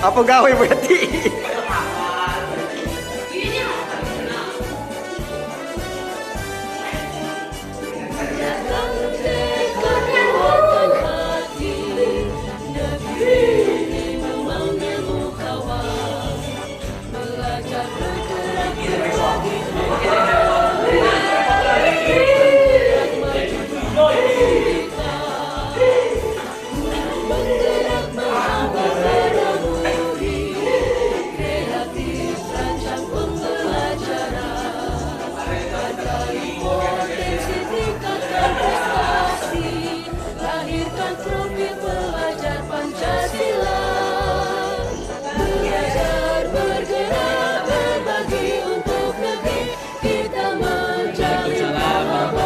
Apa gawe berarti?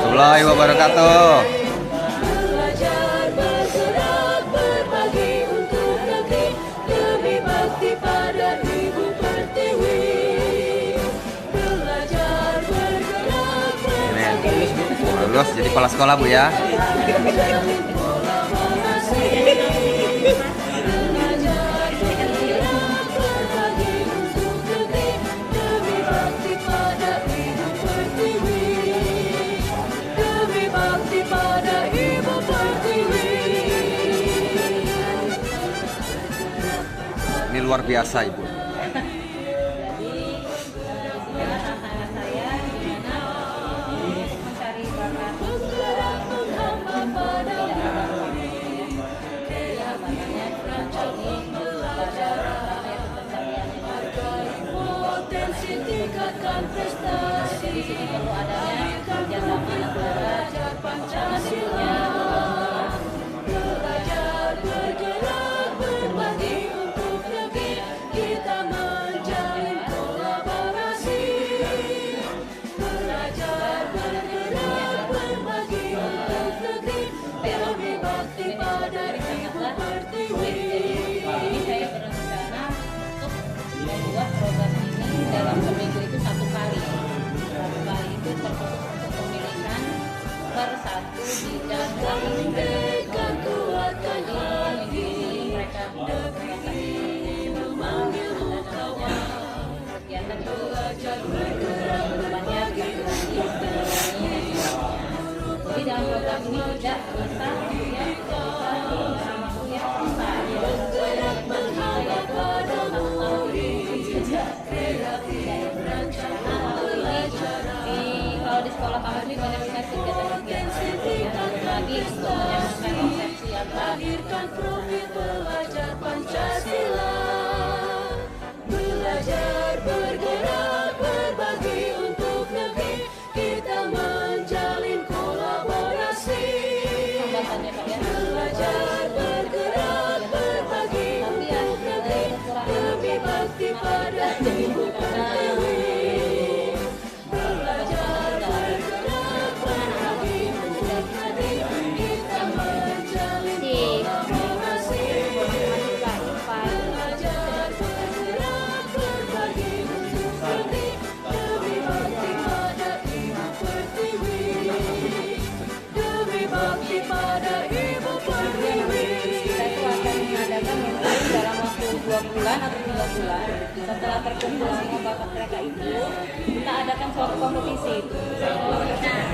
Assalamualaikum wabarakatuh. Belajar bergerak berbagi untuk negeri, lebih bakti pada Ibu Pertiwi. Belajar bergerak berbagi Lulus jadi kepala sekolah Bu ya. Ini luar biasa Ibu. Tingkatkan prestasi, lahirkan belajar Pancasila. Belajar bergerak berbagi untuk negeri, kita menjalin kolaborasi. Belajar bergerak berbagi untuk negeri, lebih bakti pada Ibu Pertiwi. Ini saya berencana untuk membuat program ini dalam seminggu itu satu kali itu terkhusus untuk pemilihan per satu bidang Merdeka kuatkan hati, mereka negeri memanggilmu kawan. kegiatan Belajar bergerak banyak berbagi untuk negeri, jadi dalam program ini tidak bisa bergerak menghadap pada muri. Kreatif rancangan pelajaran, kalau di sekolah kami ini banyak sekali potensi tingkat lagi untuk menyambungkan konsepsi yang lahirkan profil pelajar Pancasila. Belajar bergerak berbagi untuk negeri, kita menjalin kolaborasi. hambatannya Pak ya. Belajar bergerak berbagi untuk negeri, lebih bakti pada Ibu Pertiwi. Belajar bergerak berbagi untuk negeri, kita menjalin kolaborasi. Belajar bergerak berbagi untuk negeri, lebih bakti pada Ibu Pertiwi. Demi bakti pada Ibu Pertiwi. Kita itu akan mengadakan mungkin dalam waktu 2 bulan atau 3 bulan. Setelah terkumpul semua bakat mereka itu, kita adakan suatu kompetisi. Assalamualaikum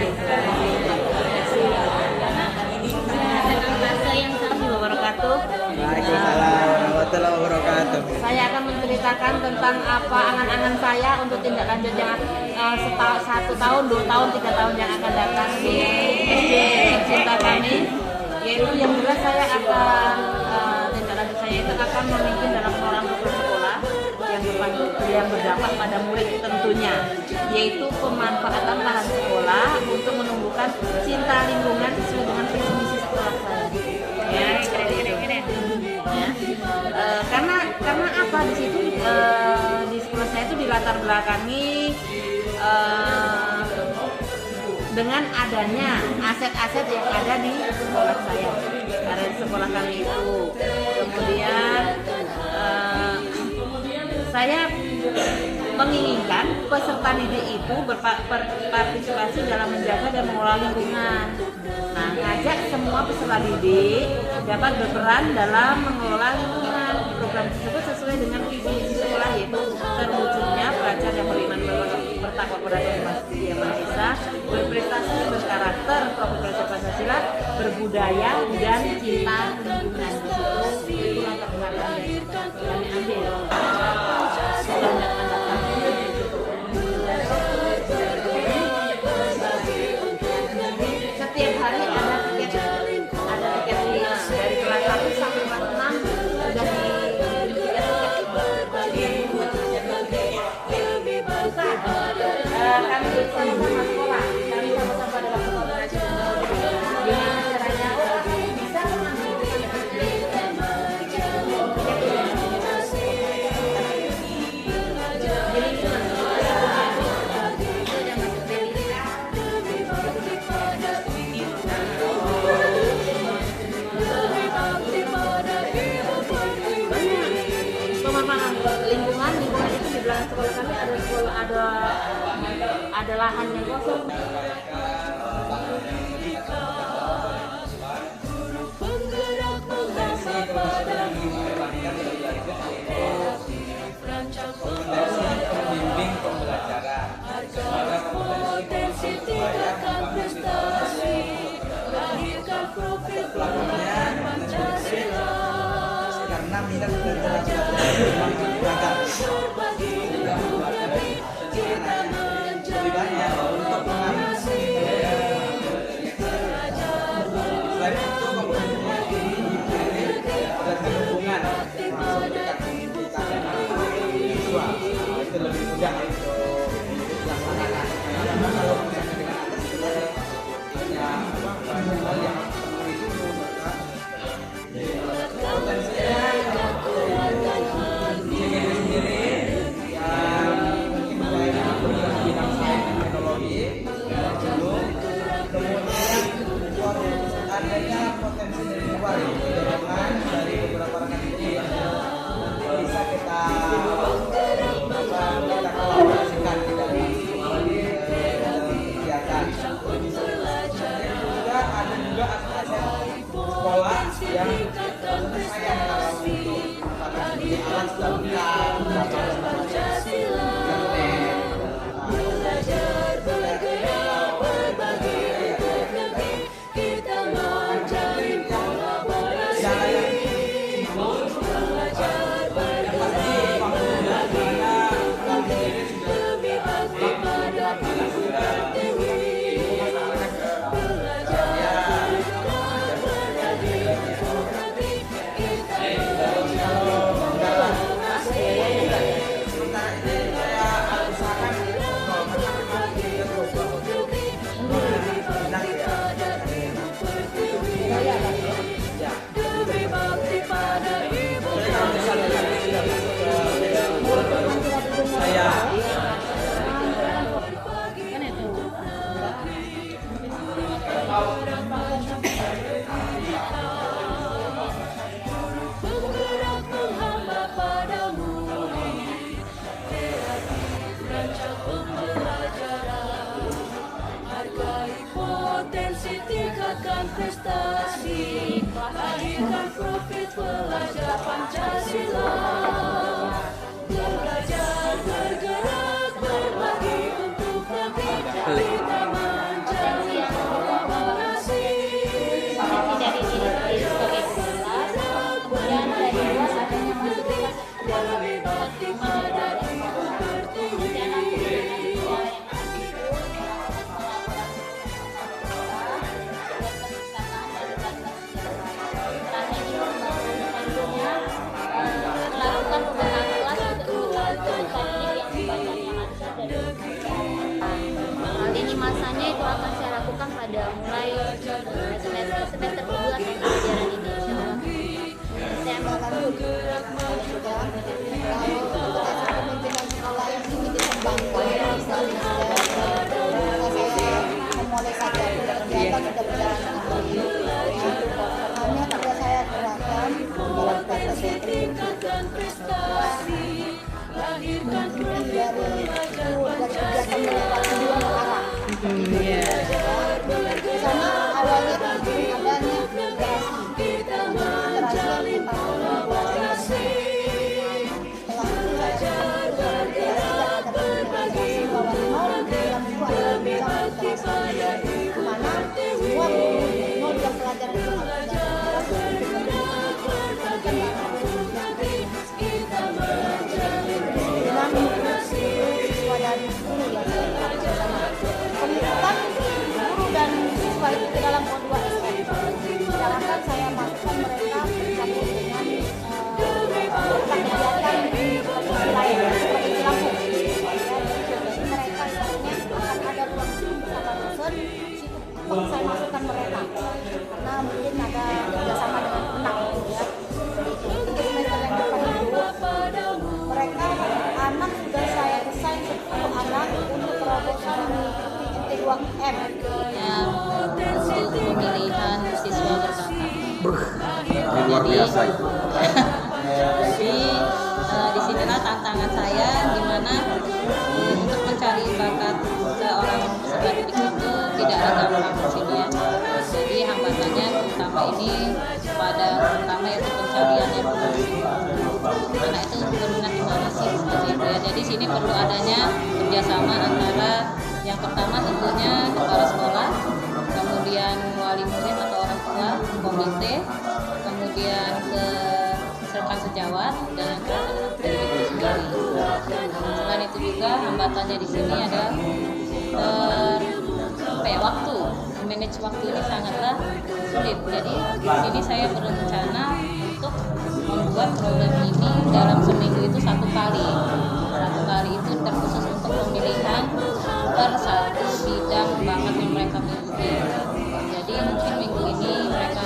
wabarakatuh. Waalaikumsalam warahmatullahi wabarakatuh. Saya akan menceritakan tentang apa angan-angan saya untuk tindak lanjut yang 1 tahun, 2 tahun, 3 tahun yang akan datang di SD tercinta kami. Yaitu yang jelas saya akan tindak lanjut saya itu akan memimpin dalam program sekolah yang berdampak pada murid tentunya, yaitu pemanfaatan lahan sekolah untuk menumbuhkan cinta lingkungan sesuai dengan visi misi sekolah saya. Ya, ya. Karena apa di situ di sekolah saya itu dilatar belakangi dengan adanya aset-aset yang ada di sekolah saya, ada di sekolah kami itu. Kemudian saya menginginkan peserta didik itu berpartisipasi dalam menjaga dan mengelola lingkungan. Nah, ngajak semua peserta didik dapat berperan dalam mengelola lingkungan. program tersebut sesuai dengan visi sekolah, yaitu terwujudnya pelajar yang beriman bertakwa kepada Tuhan Yang Maha Esa, berprestasi, berkarakter, profil belajar Pancasila, berbudaya dan cinta lingkungan. Itu latar belakang dari kami ambil. Setiap hari ada tiket dari kelas 1 sampai kelas 6 sudah kami sama-sama sekolah, kami sama-sama pada waktu pembelajaran. Gimana caranya? Bisa pemanfaatan lingkungan itu di belakang sekolah kami ada lahan yang kosong. Pembimbing pembelajaran. Potensi tingkatkan prestasi, lahirkan profil pelajar Pancasila. Karena minat belajar Berbagi untuk negeri, kita menjadi untuk mengasihi. Belajar selain itu kemudian hubungan itu lebih mudah adanya potensi dari luar, dorongan dari beberapa rekan ini bisa kita kolaborasikan di dalam kegiatan. Juga ada juga aset-aset sekolah yang sayang kalau untuk alat Pancasila. Belajar, bergerak, berbagi untuk negeri, kita menjalin kolaborasi. Belajar, bergerak, berbagi untuk negeri, demi bakti pada Ibu Pertiwi. Belajar, bergerak, berbagi untuk negeri, kita menjalin kolaborasi. Demi bakti pada Ibu Penggerak menghamba padamu, kreatif rancang pembelajaran, hargai potensi tingkatkan prestasi, lahirkan profil pelajar Pancasila. Belajar, bergerak, berbagi untuk negeri, kita menjalin kolaborasi. Dari diri sebagai kelas, kemudian dari luar adanya fasilitas Demi bakti pada Ibu Pertiwi. melakukan pembukaan kelas untuk menentukan ini yang dibacanya lancar dan ini masanya itu akan saya lakukan pada mulai semester kedua pembelajaran ini. Saya melakukan kepemimpinan sekolah ini dikembangkan misalnya saya memulai saja kegiatan sudah berjalan dengan baik. Hanya tidak saya gerakan dalam batas Tingkatkan prestasi, lahirkan profil dari pelajar kegiatan melewati dua arah. Di sana awalnya adanya kita menjalin kolaborasi. bahwa di nol di dalam itu adalah jenjang literasi, di mana semua guru di nol yang pelajaran itu harus dengan siswa dan guru yang bersama. Pengikutan guru dan siswa itu ke dalam O2SM. Sedangkan saya masukkan mereka bergabung dengan kegiatan seperti lain, seperti Cilampung. Jadi mereka ibaratnya akan ada ruang guru bersama dosen, di situ saya masukkan mereka karena mungkin ada kerjasama dengan anak ya. Untuk semester yang depan itu mereka anak sudah saya desain 10 anak untuk terobosan mengikuti NT2M. Ya, untuk pemilihan siswa berbakat. Luar biasa itu. Jadi disinilah tantangan saya, gimana untuk mencari bakat seorang peserta didik itu tidaklah gampang di sini ya. Jadi hambatannya terutama ini pada pertama yaitu pencarian informasi. Anak itu berminat di mana sih seperti itu ya. Jadi sini perlu adanya kerjasama antara yang pertama tentunya kepala sekolah, kemudian wali murid atau orang tua, komite, kemudian ke rekan sejawat dan yang terakhir adalah pendidik itu sendiri. Selain itu juga hambatannya di sini ada waktu. Manage waktu ini sangatlah sulit. Jadi di sini saya berencana untuk membuat program ini dalam seminggu itu satu kali itu terkhusus untuk pemilihan per satu bidang bakat yang mereka miliki. Jadi mungkin minggu ini mereka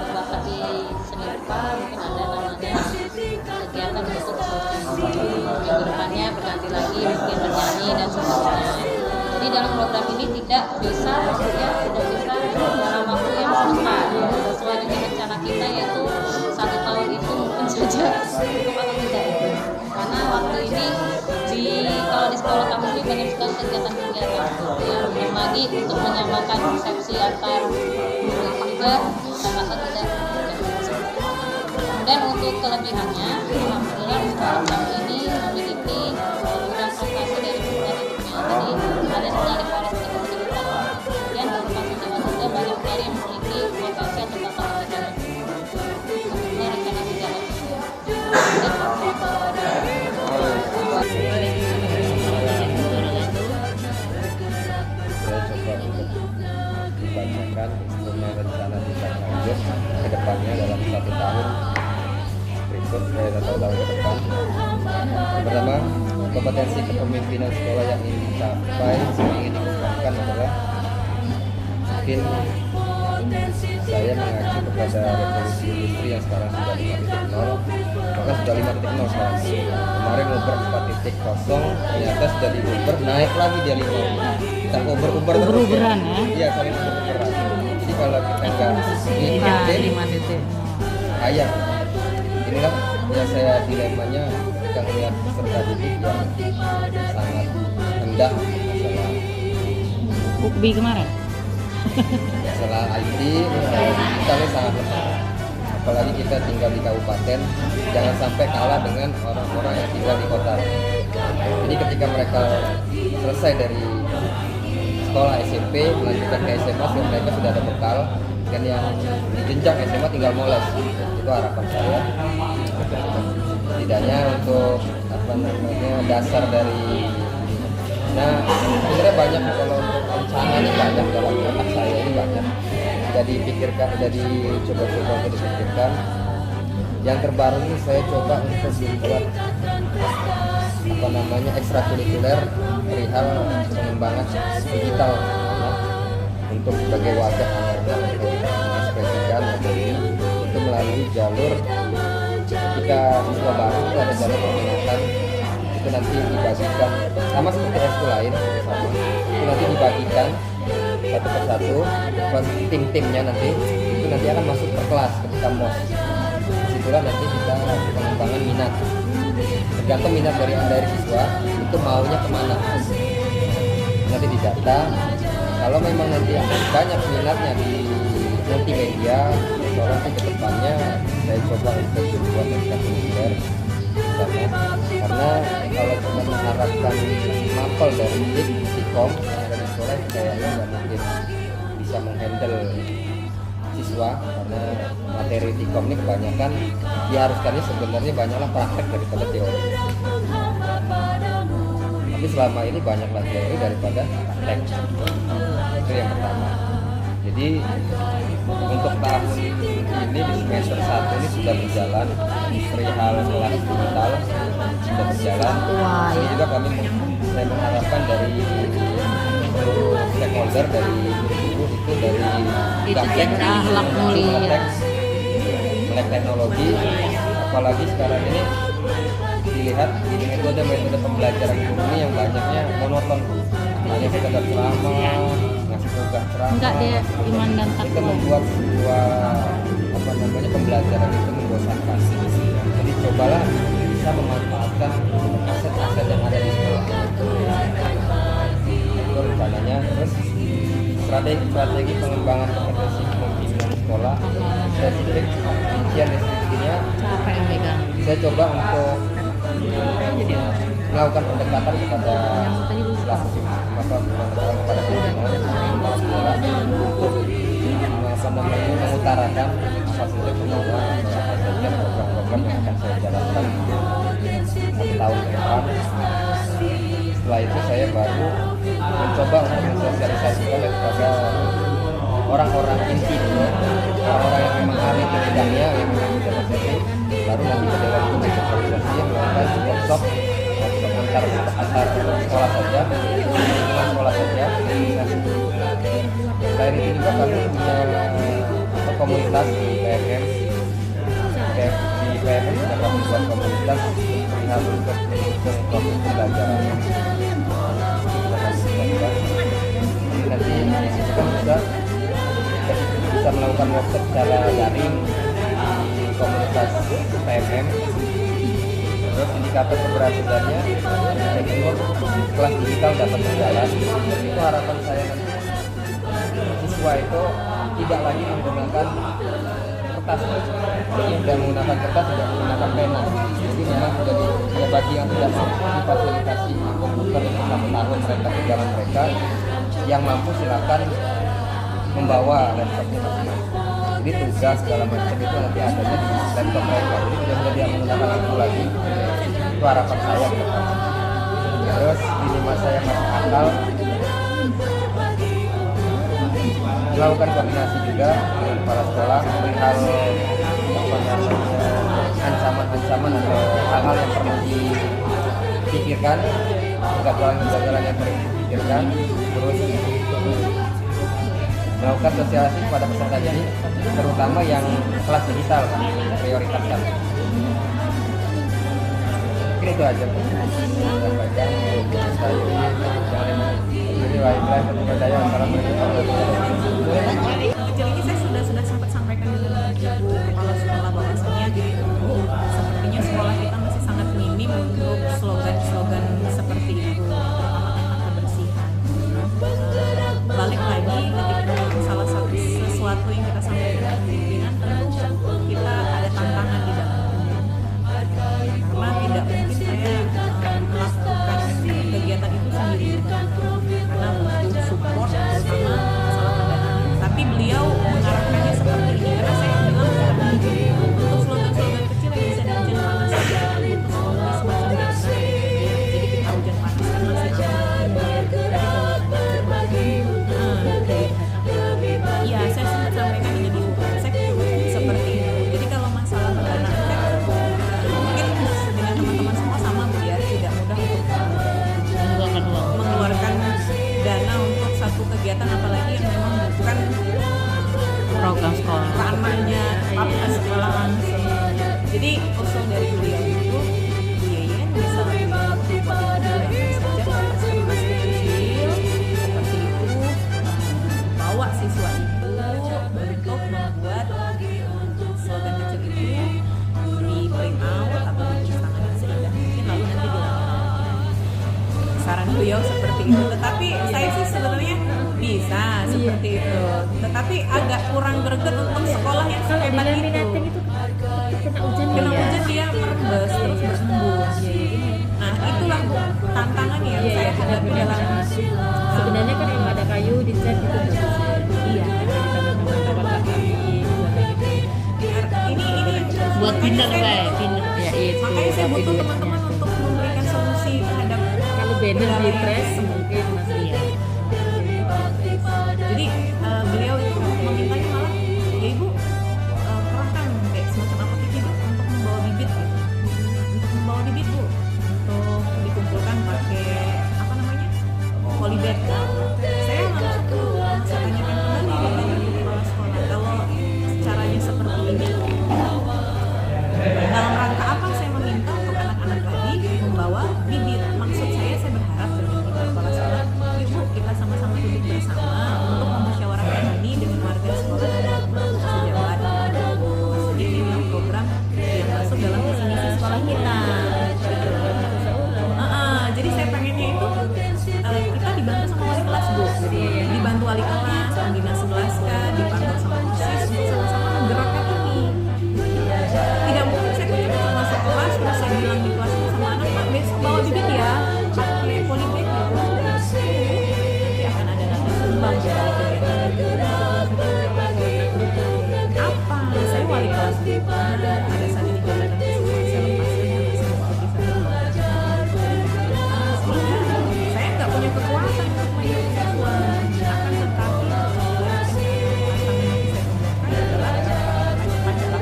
berbakat di seni rupa, mungkin ada namanya kegiatan untuk minggu depannya berganti lagi mungkin bernyanyi dan sebagainya. Jadi dalam program ini tidak bisa dalam waktu yang sebentar sesuai dengan rencana kita, yaitu 1 tahun itu mungkin saja cukup atau tidak, karena waktu ini kalau di sekolah kami ini banyak sekali kegiatan-kegiatan yang lagi untuk menyamakan persepsi antar guru itu juga sangat tidak. Dan untuk kelebihannya, alhamdulillah di sekolah kami ini memiliki program prestasi dari peserta didiknya. Jadi ada sekali variasi kegiatan. Kemudian Kabupaten Jawa juga banyak sekali yang memiliki potensi atau bakat akademik. Tentunya rencana juga Saya coba untuk dibacakan instrumen rencana tindak lanjut ke depannya dalam 1 tahun berikut, atau tahun ke depan. Yang pertama, kompetensi kepemimpinan sekolah yang ingin dicapai, yang ingin dikembangkan adalah mungkin saya mengacu kepada revolusi industri yang sekarang sudah 5.0, maka sudah 5.0 sekarang. Kemarin Uber 4.0, ternyata sudah di Uber naik lagi dia 5. Kita Uber terus ya. Iya, saling Uber-Uberan. Jadi kalau kita nggak ngikutin 5 titik. ayam, inilah ya saya dilemanya ketika melihat peserta didik yang sangat rendah masalah Ukbi kemarin. masalah IT, digitalnya sangat lemah. Apalagi kita tinggal di kabupaten, jangan sampai kalah dengan orang-orang yang tinggal di kota. Jadi ketika mereka selesai dari sekolah SMP melanjutkan ke SMA, mereka sudah ada bekal, dan yang di jenjang SMA tinggal moles. Itu harapan saya. Setidaknya untuk dasar dari sebenarnya banyak, kalau untuk rencana ini banyak dalam otak saya ini banyak. Jadi dipikirkan, jadi coba-coba untuk dipikirkan. Yang terbaru ini saya coba untuk membuat ekstrakurikuler perihal pengembangan digital untuk sebagai wadah anak-anak untuk mengekspresikan itu melalui jalur, ketika siswa baru itu ada jalur peminatan, itu nanti dibagikan sama seperti ekskul lain, itu nanti dibagikan satu persatu tim-timnya, nanti itu nanti akan masuk per kelas ketika MOS. Disitulah nanti kita pengembangan minat, tergantung minat dari siswa itu maunya kemana, nanti didata. Kalau memang nanti banyak minatnya di multimedia, nanti ke depannya saya coba untuk membuat ekstrakurikuler sana. Karena kalau cuma mengharapkan mapel dari Tikom yang ada di sekolah, kayaknya nggak mungkin bisa menghandle siswa, karena materi Tikom ini kebanyakan diharuskannya sebenarnya banyaklah praktek daripada teori. Tapi selama ini banyaklah teori daripada praktek. Itu yang pertama. Jadi untuk tahun ini di semester 1 ini sudah berjalan, perihal kelas digital sudah berjalan. Ini juga saya mengharapkan dari seluruh stakeholder, dari guru itu dari Gaptek, akhlak mulia, melek teknologi, apalagi sekarang ini dilihat metode pembelajaran guru ini yang banyaknya monoton, hanya sekedar ceramah, ngasih tugas ceramah. Enggak, dia iman dan Itu takwa. membuat sebuah pembelajaran itu membosankan. Jadi cobalah bisa memanfaatkan aset-aset yang ada di sekolah. Itu rencananya. Terus strategi pengembangan kompetensi kepemimpinan sekolah, spesifik rincian deskripsinya Capek yang megang. saya coba untuk melakukan pendekatan kepada selaku kepada pimpinan kepala sekolah untuk mengutarakan apa saja kemauan, apa saja program-program yang akan saya jalankan 1 tahun ke depan. Setelah itu saya baru mencoba untuk mensosialisasikan kepada orang-orang inti dulu, orang-orang yang memang ahli di bidangnya, yang memang bisa terjadi, baru nanti ke dewan itu mensosialisasi yang melakukan workshop antar sekolah saja, sekolah saja. Selain itu juga kami punya komunitas di PMM. Di PMM sudah kami buat komunitas perihal untuk proses pembelajaran. Nanti di situ kan bisa melakukan workshop secara daring di komunitas PMM. Terus indikator keberhasilannya kelas digital dapat berjalan. Itu harapan saya nanti siswa itu tidak lagi menggunakan kertas, jadi tidak menggunakan kertas, tidak menggunakan pena. Jadi memang sudah bagi yang tidak mampu difasilitasi komputer selama 1 tahun mereka ke jalan mereka, yang mampu silakan membawa laptopnya masing-masing. Jadi tugas segala macam itu nanti adanya di laptop mereka, jadi tidak menjadi yang menggunakan itu lagi. Itu harapan saya ke depan. Terus di masa yang masih akal, melakukan koordinasi juga dengan kepala sekolah perihal ancaman-ancaman atau hal-hal yang perlu dipikirkan, kegagalan yang perlu dipikirkan. Terus melakukan sosialisasi kepada peserta didik, terutama yang kelas digital prioritaskan. Mungkin itu aja sampaikan. Kecil ini saya sudah sempat sampaikan dengan ibu kepala sekolah bahwasanya sepertinya sekolah kita masih sangat minim untuk slogan-slogan seperti itu, terutama tentang kebersihan. Balik lagi ketika salah satu sesuatu yang kita sampaikan ke pimpinan, tentu kita ada tantangan di dalamnya, karena tidak mungkin saya melakukan kegiatan itu sendiri, karena butuh support terutama masalah pendanaan. Tapi beliau mengarahkannya seperti ini, karena saya bilang untuk slogan-slogan kecil yang bisa di hujan panas saja untuk slogan semacam itu. Jadi kita hujan panas kan masih iya, saya sempat sampaikan ini di UPSEK seperti itu. Jadi kalau masalah pendanaan kan mungkin dengan teman-teman semua sama Bu ya, tidak mudah untuk mengeluarkan dana untuk satu kegiatan, apalagi yang memang bukan Program sekolah. ranahnya sekolah langsung. Jadi usul dari beliau itu biayanya bisa membuat saja kertas kecil seperti itu, bawa siswa itu untuk membuat slogan kecil itu di print out atau ditulis tangan seindah mungkin, lalu nanti dilakukan. Saran beliau seperti itu, tetapi saya sih sebenarnya bisa seperti itu, tetapi agak kurang greget untuk sekolah yang sehebat itu. kena hujan kena ya. hujan dia merembes terus berembus. Nah itulah Bu, tantangan yang saya hadapi dalam Sebenarnya kan kalau ada kayu dicat itu bagus ya. iya ini Buat dinner saya lah ya, butuh- dinner ya itu. makanya saya Tapi butuh duitnya. teman-teman untuk memberikan solusi terhadap Kalau banner di kendala press ini. mungkin masih ya. Jadi beliau itu memintanya malah ya ibu kerahkan kayak semacam apotek ibu untuk membawa bibit gitu. Untuk membawa bibit bu untuk dikumpulkan pakai apa namanya polybag. Saya langsung saya tanyakan kembali kepada kepala sekolah kalau caranya seperti ini dalam rangka apa saya meminta untuk anak-anak tadi membawa bibit. Maksud saya berharap dengan kepala sekolah yuk bu kita sama-sama duduk bersama untuk memusyawarahkan ini dengan warga sekolah dan teman-teman sejawat bahwasanya ini adalah program yang masuk dalam visi misi sekolah kita. Jadi saya pengennya itu kita dibantu sama wali kelas bu, jadi dibantu wali kelas, pembina 11K, dipantau sama OSIS untuk sama-sama menggerakkan ini. Tidak mungkin saya punya betul masuk kelas terus saya bilang di kelas sama anak pak besok bawa bibit ya pakai polybag gitu. Nanti akan ada nanti sumbang dari kegiatan itu. Apa? Saya wali kelas bu. Ada saat ini jabatan keseluruhan saya lepaskan yang saya seperti saya. Sehingga saya nggak punya kekuatan untuk menghidup siswa. Akan tetapi tantangan yang saya temukan adalah macam-macam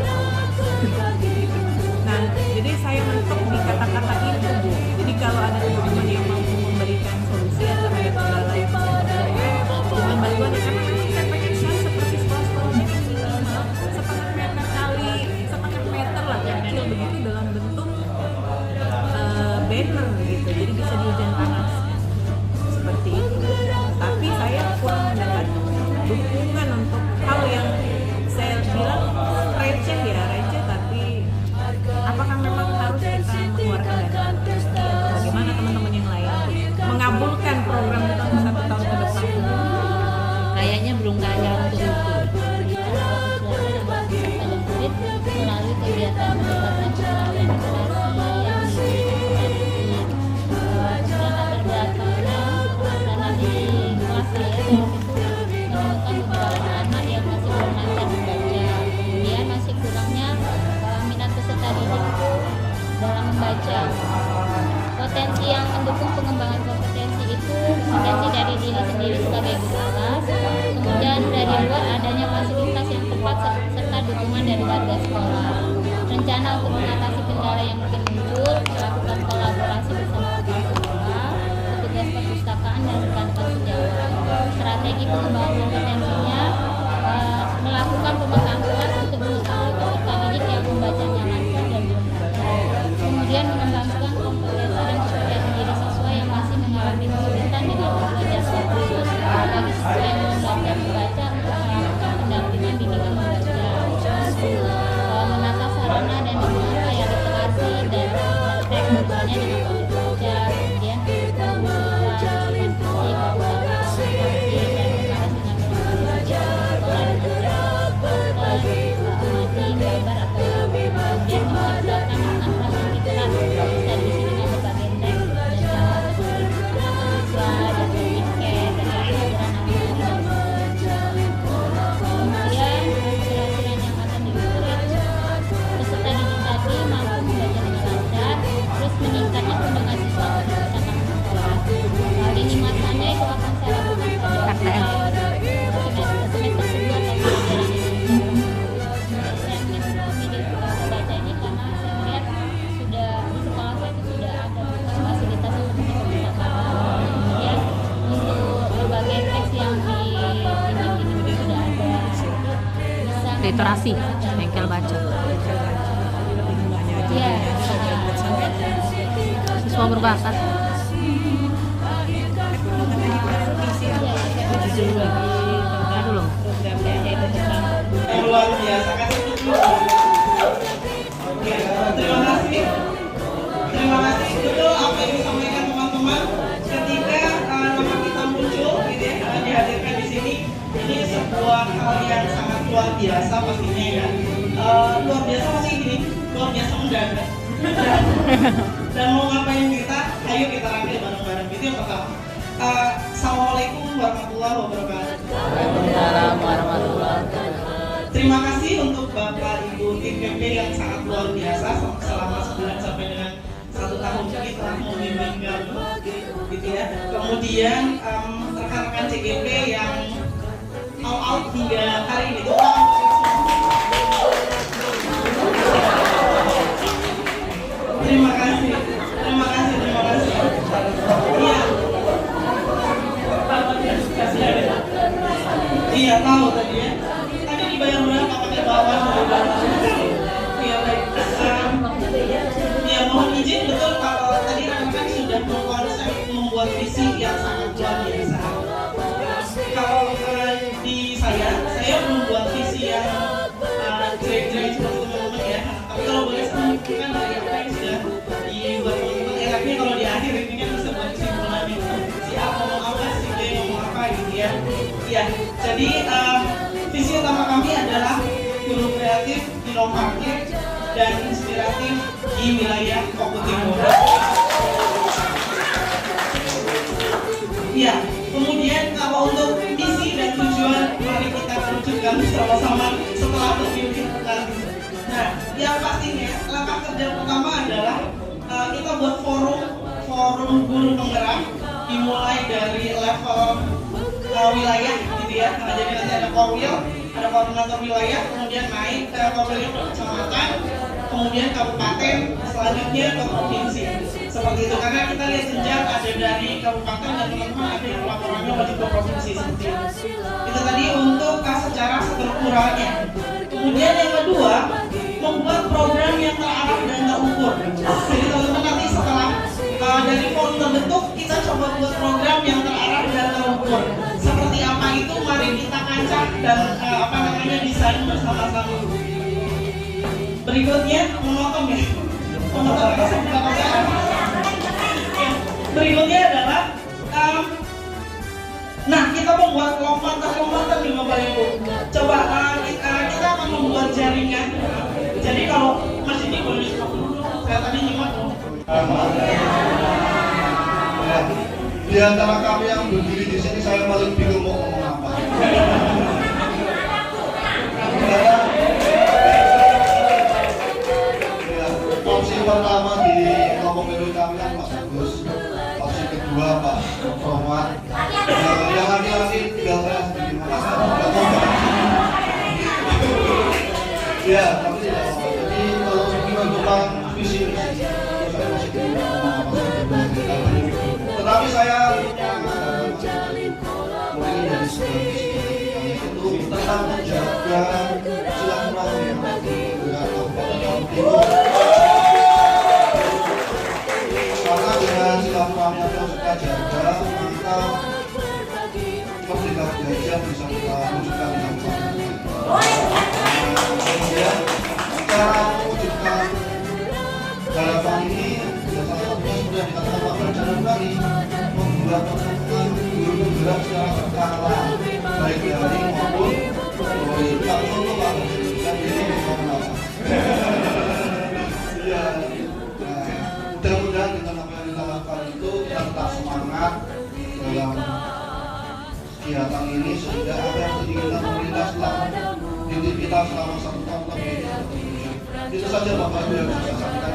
Nah, jadi saya mentok di kata-kata itu, Bu. Jadi kalau ada teman-teman yang mau memberikan solusi terhadap kendala yang saya temui dengan bantuannya, karena memang saya pengen share seperti sekolah-sekolahnya yang minimal setengah meter kali setengah meter lah kecil begitu dalam bentuk banner gitu. Jadi bisa di hujan panas seperti itu. Tapi saya kurang mendapat dukungan untuk hal yang saya bilang receh ya receh, tapi apakah memang harus kita mengeluarkan dana atau bagaimana teman-teman yang lain untuk mengabulkan program kita untuk 1 tahun ke depan? Kayaknya belum kaya untuk itu. pada murid melalui kegiatan pendekatan pengetahuan literasi yang diberikan kemudian latar belakangnya karena di kelas saya waktu itu menemukan beberapa anak yang masih belum lancar membaca, kemudian masih kurangnya minat peserta didik itu dalam membaca. Potensi yang mendukung pengembangan kompetensi itu potensi dari diri sendiri sebagai guru kelas, kemudian dari luar adanya fasilitas yang tepat serta dukungan dari warga sekolah. Rencana untuk mengatasi kendala yang mungkin muncul, melakukan kolaborasi bersama kepala sekolah, petugas perpustakaan dan rekan-rekan sejawat. Strategi pengembangan kompetensinya melakukan pemetaan kelas untuk mengetahui peserta didik yang membacanya lancar dan belum lancar. Kemudian mengembangkan kompetensi dan kepercayaan diri siswa yang masih mengalami kesulitan dengan belajar khusus bagi siswa yang belum belajar membaca untuk melakukan pendampingan bimbingan membaca. Menata sarana dan menata ya literasi dan praktek misalnya dengan kondisi baca, kemudian mengusulkan dengan fisik, perpustakaan, dan dengan sekolah dan amati gambar atau kemudian menciptakan naskah literat bisa diisi dengan berbagai teks dan gambar seperti siswa dan tiket dan pelajaran kemudian keberhasilan yang akan diukur itu peserta didik tadi mampu membaca dengan lancar, terus meningkatnya pendengar siswa perpustakaan sekolah. Lini masanya itu akan saya lakukan pada semester kedua atau pelajaran ini. Saya ingin membaca ini karena saya melihat sudah di sekolah saya itu sudah ada fasilitas seperti perpustakaan, kemudian untuk berbagai teks yang dibimbing itu sudah ada. Bisa Literasi, bengkel baca. Iya. Siswa berbakat. Dulu. Luar biasa kasih dulu. Oke, terima kasih. Terima kasih dulu apa yang disampaikan teman-teman ketika nama kita muncul gitu ya, dihadirkan di sini. Ini sebuah hal yang sangat luar biasa pastinya ya. Luar biasa masih gini. luar biasa mendadak. Dan mau ngapain kita? Ayo kita ambil bareng-bareng. Itu yang pertama. Assalamualaikum warahmatullahi wabarakatuh. Waalaikumsalam warahmatullahi wabarakatuh. Terima kasih untuk Bapak Ibu tim PP yang sangat luar biasa selama sebulan sampai dengan 1 tahun ini telah membimbing kami, gitu ya. Kemudian rekan-rekan CGP yang all out hingga hari ini tuh. Terima kasih. Iya. Iya tahu tadi ya. Tadi dibayar berapa pakai bawah? Iya baik. Ya mohon izin betul kalau tadi rekan-rekan sudah mengkonsep membuat visi yang sangat luar biasa. Kalau di saya membuat visi yang jelek-jelek seperti teman-teman ya. Tapi kalau boleh saya menunjukkan dari apa yang sudah dibuat teman-teman. Enaknya kalau di akhir ini kan bisa buat kesimpulan si A ngomong apa, si B ngomong apa gitu ya. Ya, jadi visi utama kami adalah guru kreatif, inovatif, dan inspiratif di wilayah Kopo Timur. Ya, kemudian kalau untuk misi dan tujuan mari kita wujudkan sama-sama setelah terpilih nanti. Nah, yang pastinya langkah kerja pertama adalah kita buat forum guru penggerak dimulai dari level wilayah gitu ya. Nah, jadi nanti ada korwil, ada koordinator wilayah, kemudian naik ke korwil kecamatan, kemudian kabupaten, selanjutnya ke provinsi. Seperti itu karena kita lihat jenjang ada dari kabupaten dan teman-teman ada yang laporannya wajib ke provinsi seperti itu. Itu tadi untuk secara strukturalnya. Kemudian yang kedua, membuat program yang terarah dan terukur. Jadi teman-teman nanti setelah dari forum terbentuk, kita coba buat program yang terarah dan terukur. Seperti apa itu, mari kita kancah dan desain bersama-sama. Berikutnya, memotong ya. Berikutnya adalah nah, kita membuat lompatan nih Bapak Ibu. Coba kita akan membuat jaringan. Jadi kalau masih di boleh stop dulu. Saya tadi nyimak loh. Di antara kami yang berdiri di sini saya paling bingung mau ngomong apa. Opsi pertama di kelompok PW kami kan Mas Agus. Opsi kedua Pak Romat. Yang laki-laki tinggal saya sendiri. Ya, tapi tidak apa. Jadi kalau tentang visi saya masih bingung mau ngomong apa. Tetapi saya mungkin dari sebuah itu tentang menjaga silaturahmi dengan Kabupaten Timur. Karena dengan silaturahmi yang terus kita jaga, maka Merdeka Belajar bisa kita wujudkan dengan kemudian cara mewujudkan harapan ini salah satunya sudah dikatakan Pak Berjalan tadi membuat pertemuan guru penggerak secara berkala baik dari maupun dari Pak Soto Pak dan ini ngomong apa ya mudah-mudahan dengan apa yang kita lakukan itu kita tetap semangat dalam kegiatan ini sehingga apa yang diinginkan pemerintah selama didik kita selama 1 tahun lebih ini terwujud. Itu saja Bapak Ibu yang bisa saya sampaikan.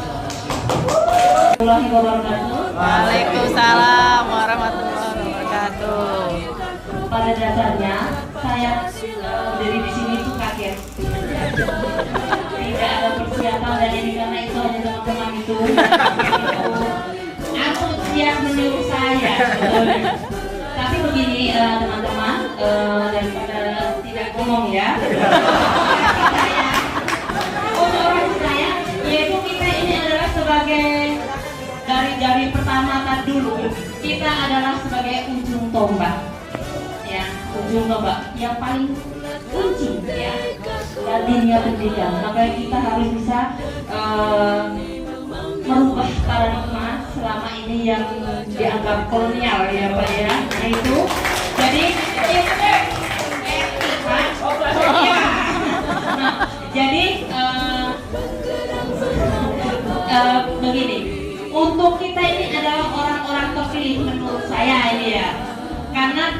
Selamat siang. Waalaikumsalam warahmatullahi wabarakatuh. Pada dasarnya saya dari di sini itu kaget. Tidak ada persiapan dan ini karena itu hanya teman-teman itu. Aku siap menyuruh saya. Tapi begini teman-teman, daripada tidak ngomong ya. Untuk orang saya, yaitu kita ini adalah sebagai dari pertama tadi dulu kita adalah sebagai ujung tombak, ya ujung tombak yang paling kunci ya dari dunia pendidikan. Makanya kita harus bisa merubah paradigma selama ini yang dianggap kolonial ya Pak ya. Nah itu jadi jadi saya ini ya. Karena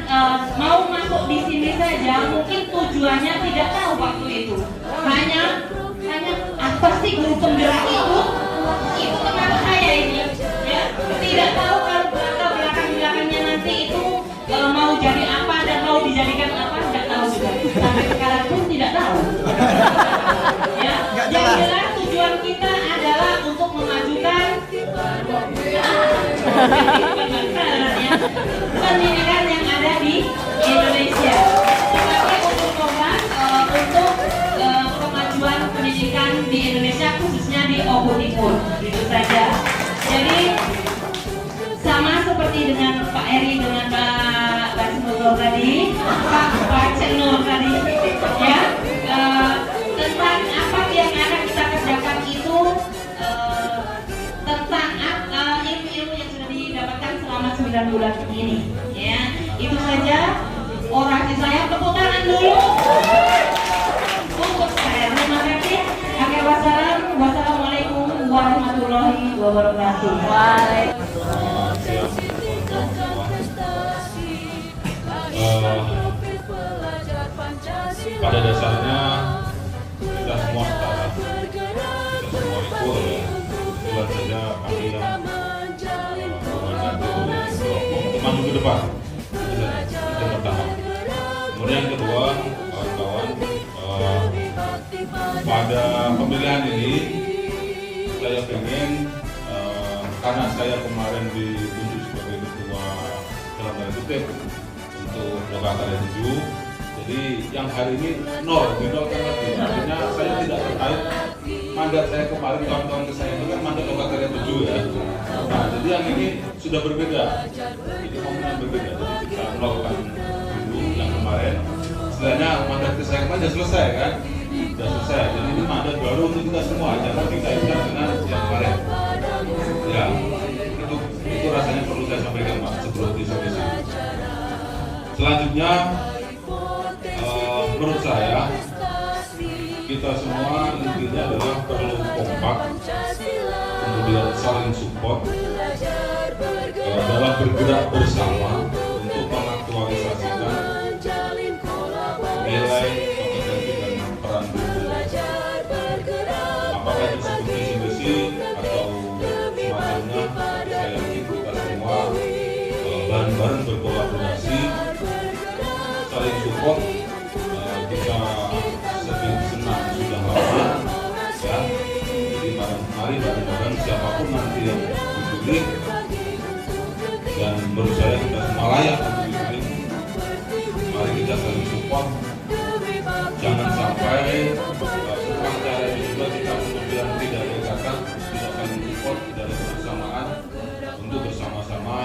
mau masuk di sini saja mungkin tujuannya tidak tahu waktu itu. Hanya apa sih guru penggerak itu kenapa saya ini ya, tidak tahu kalau belakangnya nanti itu mau jadi apa dan mau dijadikan apa, tidak tahu juga. Sampai sekarang pun tidak tahu. Ya, yang jelas tujuan kita adalah untuk memajukan pendidikan yang ada di Indonesia. Sebagai untuk kemajuan pendidikan di Indonesia, khususnya di Oku Timur, itu saja. Jadi sama seperti dengan Pak Eri dengan Pak Basmul tadi, Pak Cenur tadi, ya, tentang apa yang akan kita kerjakan itu tentang ilmu-ilmu yang sudah didapatkan selama 9 bulan ini, ya. Itu saja orasi saya. Tepuk tangan dulu untuk saya. Terima kasih. Akhir wassalam. Wassalamualaikum warahmatullahi wabarakatuh. Pada dasarnya kita semua setara, kita semua equal ya. Kebetulan saja kami yang maju ke depan, itu pertama. Kemudian yang kedua, kawan-kawan, pada pemilihan ini saya ingin karena saya kemarin ditunjuk sebagai ketua dalam tanda kutip untuk Loka Karya 7. Jadi yang hari ini dinolkan lagi. Artinya saya tidak terkait mandat saya kemarin, kawan-kawan ke saya itu kan mandat Loka Karya 7 ya. Nah, jadi yang ini sudah berbeda. Ini momen berbeda. Jadi kita melakukan dulu yang kemarin. Setelahnya mandat ke saya kemarin sudah selesai kan? Sudah selesai. Jadi ini mandat baru untuk kita semua. Jangan dikaitkan dengan yang kemarin. Ya, itu rasanya perlu saya sampaikan Pak sebelum diskusi. Selanjutnya, menurut saya kita semua intinya adalah perlu kompak, kemudian saling support dalam bergerak bersama untuk mengaktualisasikan nilai, kompetensi dan peran guru. Apakah itu seperti visi atau semacamnya, saya yakin kita semua bareng-bareng berkolaborasi, saling support. Kita senang sudah lama ya, jadi mari bareng-bareng siapapun nanti yang dipilih, dan menurut saya kita semua layak untuk dipilih. Mari kita saling support, jangan sampai setelah cara ini juga kita kemudian tidak ada ikatan, tidak saling support, tidak ada kebersamaan untuk bersama-sama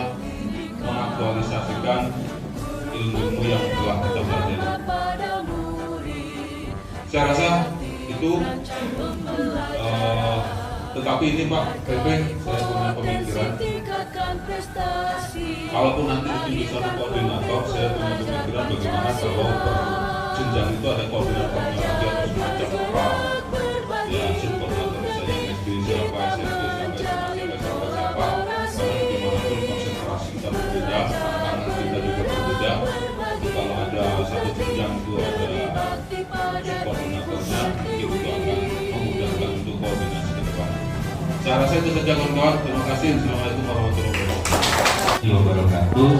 mengaktualisasikan ilmu-ilmu yang telah kita pelajari. Saya rasa itu, tetapi ini Pak PP, saya punya pemikiran, kalaupun nanti ditunjuk satu koordinator, saya punya pemikiran bagaimana kalau per jenjang itu ada koordinatornya lagi atau semacam apa, ya subkoordinator misalnya SD siapa, SMP siapa, karena dimanapun konsentrasi kita berbeda, tantangan kita juga berbeda. Kalau ada satu jenjang itu ada koordinatornya, itu akan memudahkan untuk koordinasi ke depan. Saya rasa itu saja kawan-kawan. Terima kasih. Assalamualaikum warahmatullahi wabarakatuh.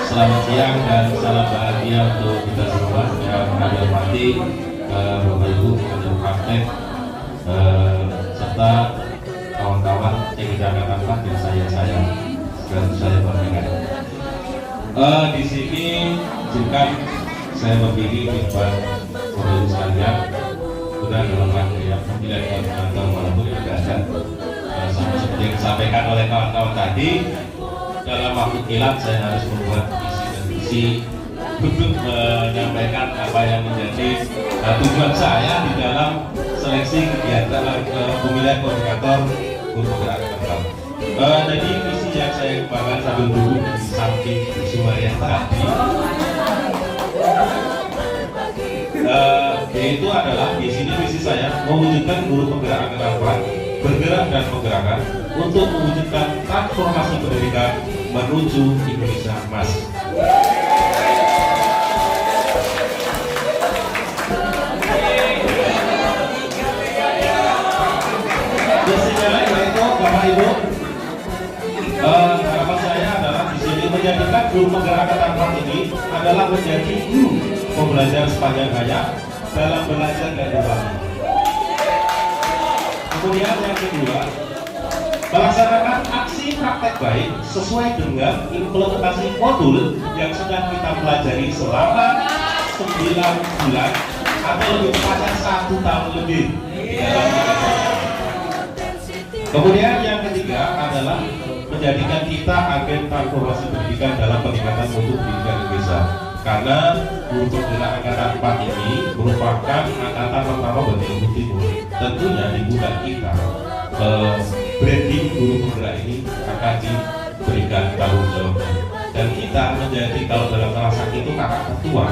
Selamat siang dan salam bahagia untuk kita semua yang kami hormati, Bapak Ibu, Kader Praktek, serta kawan-kawan yang tidak akan dan saya dan saya banggakan. Di sini izinkan saya berdiri di depan Bapak Ibu sekalian, sudah dalam rangka pemilihan koordinator walaupun tidak ada, sama seperti yang disampaikan oleh kawan-kawan tadi. Dalam waktu kilat saya harus membuat visi untuk menyampaikan apa yang menjadi tujuan saya di dalam seleksi kegiatan pemilihan koordinator guru penggerak kelas. Jadi visi yang saya kembangkan sambil duduk di samping Sumaria tadi, yaitu adalah di sini visi saya mewujudkan guru penggerak kelas bergerak dan menggerakkan untuk mewujudkan transformasi pendidikan menuju Indonesia Emas. Visinya yaitu Bapak Ibu, harapan saya adalah di sini menjadikan guru penggerak kata ini adalah menjadi guru pembelajar sepanjang hayat dalam belajar dan berbagi. Kemudian yang kedua, melaksanakan aksi praktek baik sesuai dengan implementasi modul yang sudah kita pelajari selama 9 bulan atau lebih tepatnya 1 tahun lebih. Kemudian yang ketiga adalah menjadikan kita agen transformasi pendidikan dalam peningkatan mutu pendidikan Indonesia. Karena guru penggerak angkatan 4 ini merupakan angkatan pertama bagi Jawa Timur. Tentunya di bulan kita branding guru penggerak ini akan diberikan tanggung jawabnya. Dan kita menjadi kalau dalam kelas itu kakak ketua.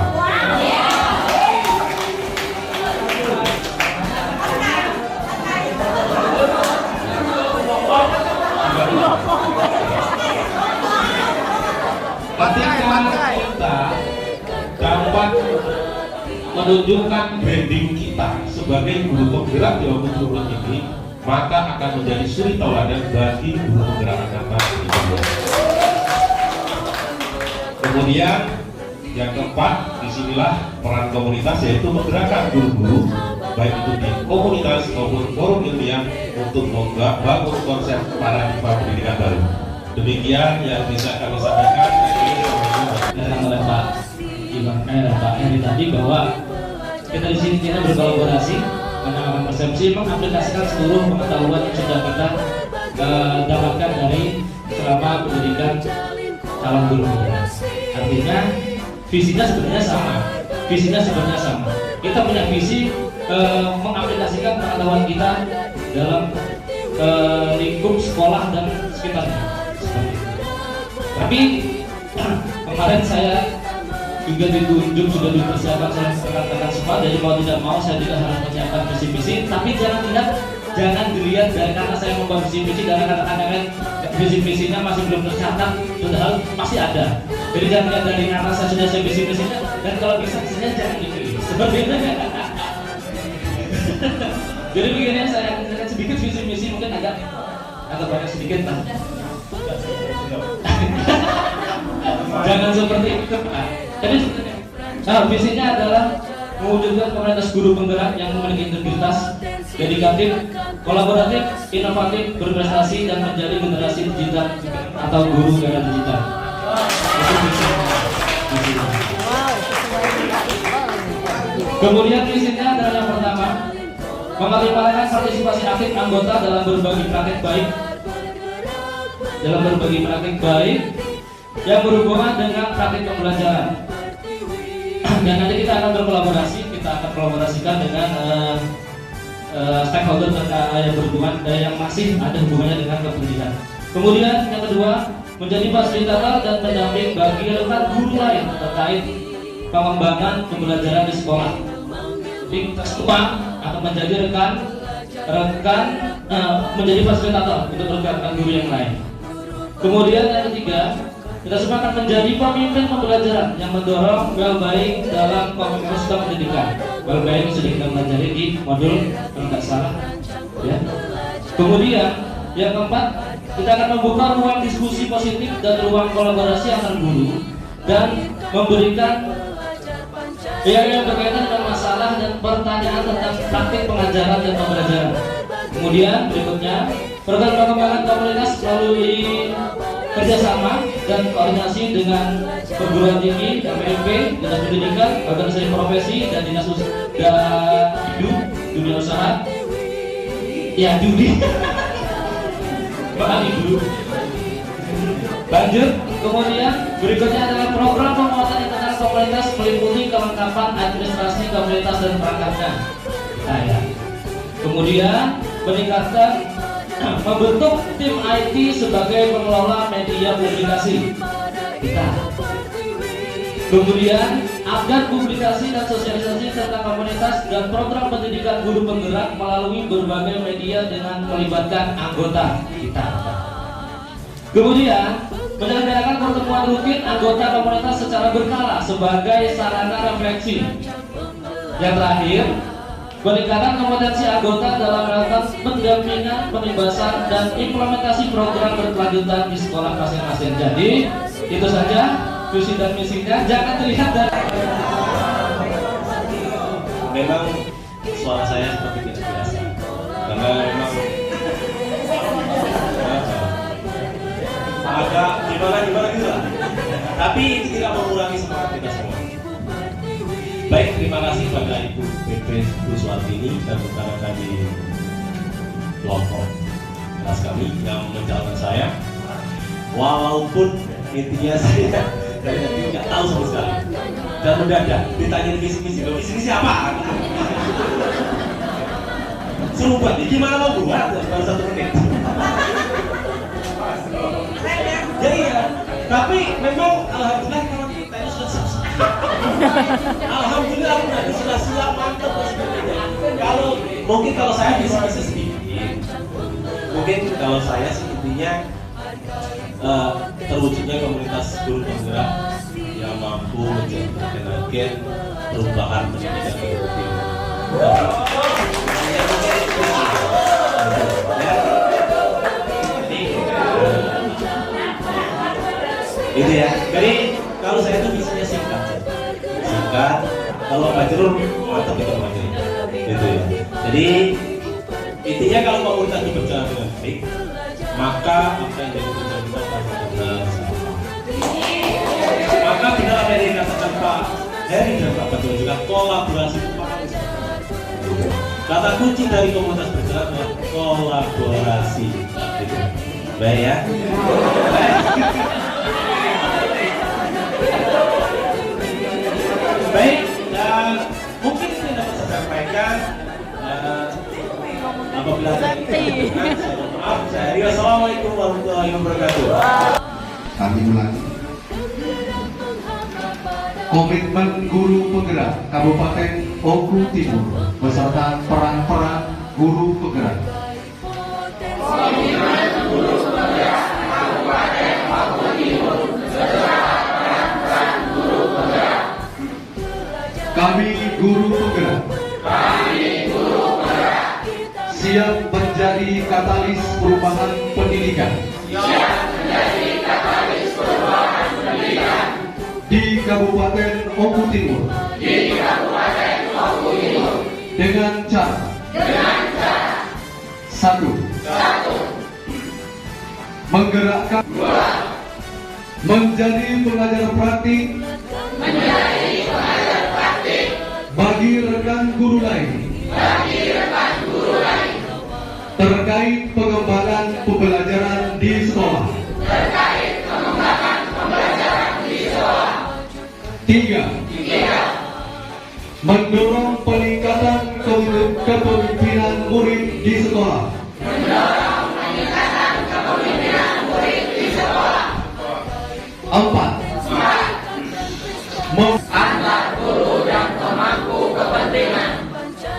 Ketika kita dapat menunjukkan branding kita sebagai guru penggerak Jawa Timur ini, maka akan menjadi suri tauladan bagi guru penggerak angkatan 13. Kemudian yang keempat, disinilah peran komunitas, yaitu menggerakkan guru-guru baik itu di komunitas maupun forum ilmiah untuk membangun konsep paradigma pendidikan baru. Demikian yang bisa kami sampaikan. Oleh Pak Pak Heri tadi bahwa kita di sini kita berkolaborasi karena persepsi mengaplikasikan seluruh pengetahuan yang sudah kita dapatkan dari selama pendidikan calon guru. Artinya visinya sebenarnya sama. Kita punya visi mengaplikasikan pengetahuan kita dalam lingkup sekolah dan sekitarnya. Tapi kemarin saya juga ditunjuk, sudah dipersiapkan oleh rekan-rekan semua. Jadi mau tidak mau saya tidak harus menyiapkan visi-visi. Tapi jangan dilihat dari karena saya membuat visi-visi karena katakan visi-visinya masih belum tercatat, padahal masih ada. Jadi jangan lihat dari karena saya sudah siap visi-visinya dan kalau bisa-bisanya jangan dipilih. Seperti itu. Jadi begini, saya sedikit visi-misi mungkin agak banyak sedikit lah. Jangan seperti itu. Jadi visinya adalah mewujudkan komunitas guru penggerak yang memiliki integritas, dedikatif, kolaboratif, inovatif, berprestasi dan menjadi generasi digital atau guru era digital. Itu visinya. Kemudian visinya adalah yang pertama, mengoptimalkan partisipasi aktif anggota dalam berbagi praktek baik yang berhubungan dengan praktik pembelajaran. Dan nanti kita akan berkolaborasi, kita akan kolaborasikan dengan stakeholder yang berhubungan yang masih ada hubungannya dengan pendidikan. Kemudian yang kedua, menjadi fasilitator dan pendamping bagi rekan guru lain terkait pengembangan pembelajaran di sekolah. Jadi ketua akan menjadi menjadi fasilitator untuk rekan guru yang lain. Kemudian yang ketiga, kita semua akan menjadi pemimpin pembelajaran yang mendorong well-being dalam sistem pendidikan. Well-being sudah kita pelajari di modul kalau tidak salah. Ya. Kemudian yang keempat, kita akan membuka ruang diskusi positif dan ruang kolaborasi antar guru dan memberikan yang berkaitan dengan masalah dan pertanyaan tentang praktik pengajaran dan pembelajaran. Kemudian berikutnya, program pengembangan komunitas melalui kerjasama dan koordinasi dengan perguruan tinggi, KPMP, dinas pendidikan, organisasi profesi dan dinas dunia usaha. Ya, judi. Maaf Ibu. Lanjut, kemudian berikutnya adalah program penguatan internal komunitas meliputi kelengkapan administrasi komunitas dan perangkatnya. Nah, ya. Kemudian meningkatkan membentuk tim IT sebagai pengelola media publikasi kita. Kemudian update publikasi dan sosialisasi tentang komunitas dan program pendidikan guru penggerak melalui berbagai media dengan melibatkan anggota kita. Kemudian, menyelenggarakan pertemuan rutin anggota komunitas secara berkala sebagai sarana refleksi. Yang terakhir, peningkatan kompetensi anggota dalam melakukan pendampingan, penugasan, dan implementasi program berkelanjutan di sekolah masing-masing. Jadi, itu saja visi dan misinya. Jangan terlihat dari... Memang suara saya seperti tidak biasa, karena memang agak gimana gitu lah. Tapi itu tidak mengurangi semangat kita semua. Baik, terima kasih pada Ibu PP Bu Suwartini dan rekan-rekan di kelompok kelas kami yang mencalonkan saya. Walaupun intinya saya dari tadi nggak tahu sama sekali dan mendadak ditanya visi apa? Suruh buat, gimana mau buat? Baru 1 menit. Ya iya, tapi memang alhamdulillah kalau kita ini sudah selesai. Alhamdulillah sudah siap, mantap dan sebagainya. Kalau saya bisa sedikit, mungkin kalau saya sih intinya terwujudnya komunitas guru penggerak yang mampu menjadi agen perubahan pendidikan kedokteran. Gitu ya. Jadi kalau saya itu visinya singkat. Kalau Pak Jerur mantap itu materi. Gitu ya. Jadi intinya kalau komunitas itu berjalan dengan baik, maka apa yang jadi tujuan kita akan benar sama. Maka benar apa yang dikatakan Pak Heri dan Pak Betul juga, kolaborasi itu paling seperti. Kata kunci dari komunitas berjalan adalah kolaborasi. Gitu. Baik ya. Baik, dan mungkin itu yang dapat saya sampaikan. Apabila saya maaf, saya Heri. Assalamualaikum warahmatullahi wabarakatuh. Kami ulangi. Komitmen Guru Penggerak Kabupaten Oku Timur beserta peran-peran guru penggerak. Komitmen Guru Penggerak Kabupaten Oku Timur beserta peran-peran guru penggerak. Kami guru penggerak siap menjadi katalis perubahan pendidikan di Kabupaten Oku Timur dengan cara 1. Menggerakkan 2. Menjadi pengajar praktik bagi rekan guru lain terkait pengembangan pembelajaran di sekolah. 3. Mendorong peningkatan kepemimpinan murid di sekolah. 4. Antar guru dan pemangku kepentingan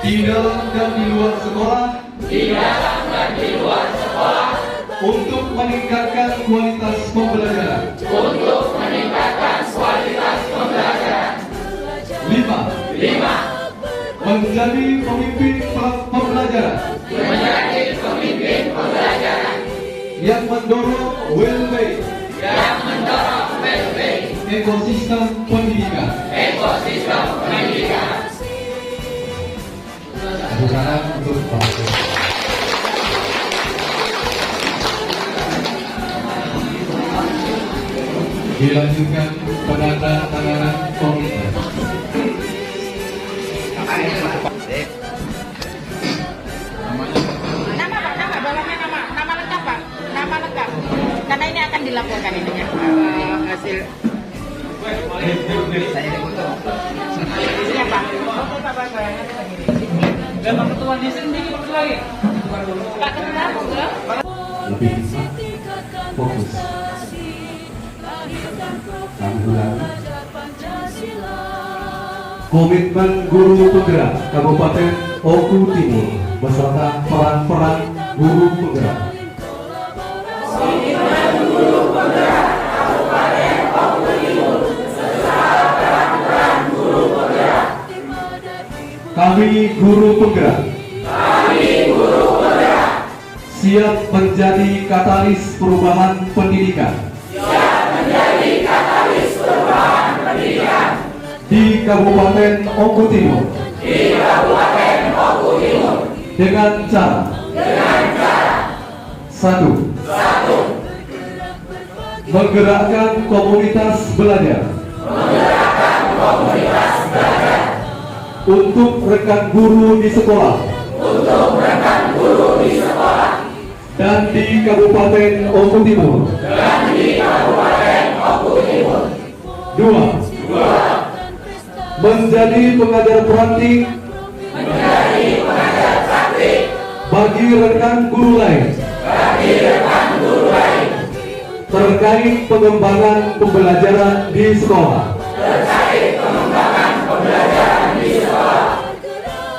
di dalam dan di luar sekolah, untuk meningkatkan kualitas pembelajaran. 5. Menjadi pemimpin pembelajaran yang mendorong well-being ekosistem pendidikan. Bukan untuk dilanjutkan penandatanganan komitmen. Nama bawahnya nama lengkap Pak, nama lengkap. Karena ini akan dilaporkan ininya hasil. Saya foto. Isinya Pak. Foto Pak bayangan begini. Dan Pak Ketua di sini foto lagi. Pak Ketua enggak? Lebih fokus. Kami ulangi. Komitmen Guru Penggerak Kabupaten Oku Timur beserta peran-peran guru penggerak. Komitmen Guru Penggerak Kabupaten Oku Timur beserta peran-peran guru penggerak. Kami guru penggerak siap menjadi katalis perubahan pendidikan di Kabupaten Oku Timur dengan cara 1. Menggerakkan komunitas belajar untuk rekan guru di sekolah dan di Kabupaten Oku Timur. 2. Menjadi pengajar praktik bagi rekan guru lain terkait pengembangan pembelajaran di sekolah.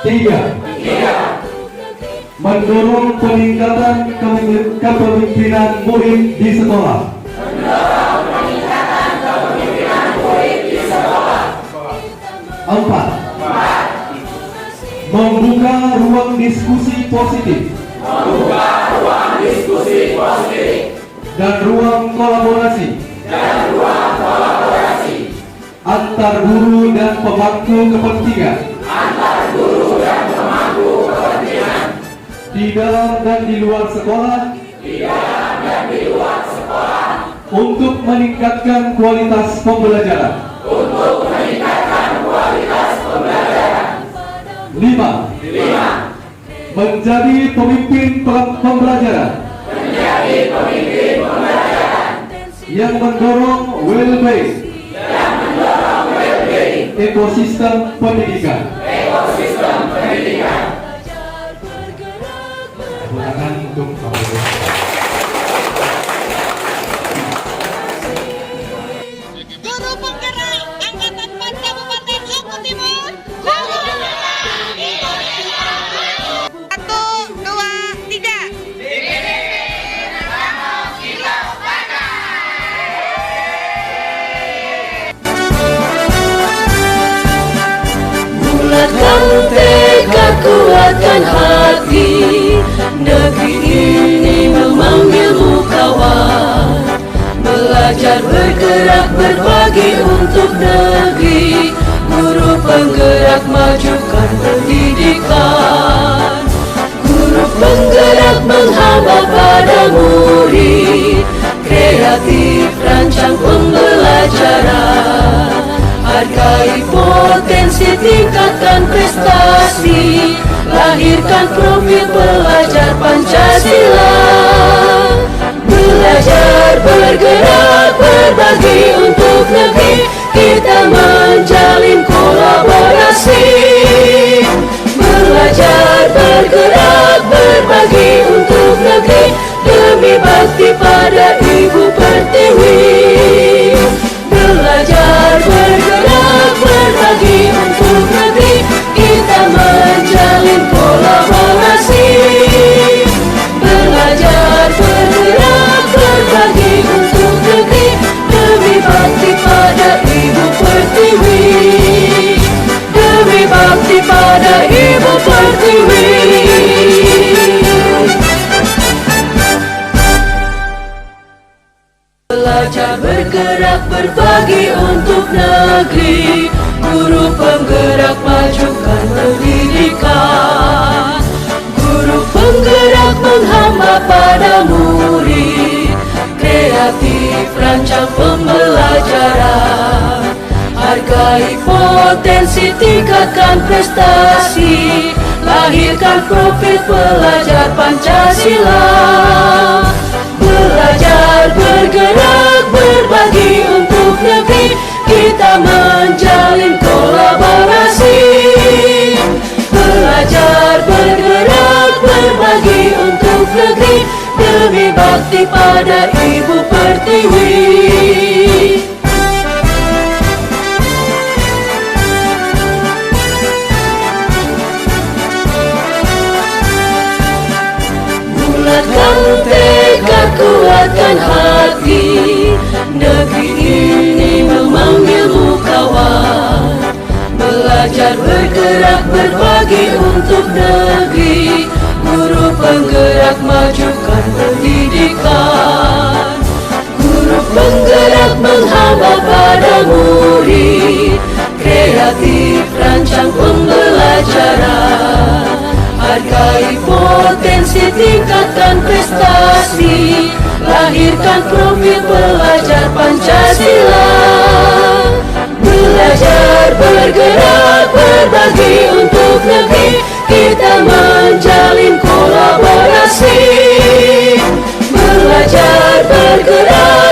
3. Mendorong peningkatan kepemimpinan murid di sekolah. 4. Membuka ruang diskusi positif dan ruang kolaborasi antar guru dan pemangku kepentingan di dalam dan di luar sekolah untuk meningkatkan kualitas pembelajaran. 5. Menjadi pemimpin pembelajaran yang mendorong well-being ekosistem pendidikan. Silakan untuk Guru Penggerak Angkatan 4 Kabupaten Oku Timur. 1, 2, 3. Bulatkan tekad, kuatkan hati. Negeri ini memanggilmu kawan. Belajar, bergerak, berbagi untuk negeri. Guru penggerak, majukan pendidikan. Guru penggerak menghamba pada murid. Kreatif, rancang pembelajaran. Hargai potensi, tingkatkan prestasi. Lahirkan profil pelajar Pancasila. Belajar, bergerak, berbagi untuk negeri. Kita menjalin kolaborasi. Belajar, bergerak, berbagi untuk negeri. Demi bakti pada Ibu Pertiwi. Belajar, bergerak, berbagi untuk negeri. Kita menjalin kolaborasi. Belajar, bergerak, berbagi untuk negeri. Demi bakti pada Ibu Pertiwi. Demi bakti pada Ibu Pertiwi. Belajar, bergerak, berbagi untuk negeri. Guru penggerak, majukan pendidikan. Guru penggerak menghamba pada murid. Kreatif, rancang pembelajaran. Hargai potensi, tingkatkan prestasi. Lahirkan profil pelajar Pancasila. Belajar, bergerak, berbagi untuk negeri. Kita menjalin kolaborasi. Belajar, bergerak, berbagi untuk negeri. Demi bakti pada Ibu Pertiwi. Negeri ini memanggilmu kawan, belajar bergerak berbagi untuk negeri. Guru penggerak majukan pendidikan, guru penggerak menghamba pada murid, kreatif rancang pembelajaran, hargai potensi tingkatkan prestasi, lahirkan profil pelajar Pancasila. Belajar bergerak berbagi untuk negeri, kita menjalin kolaborasi. Belajar bergerak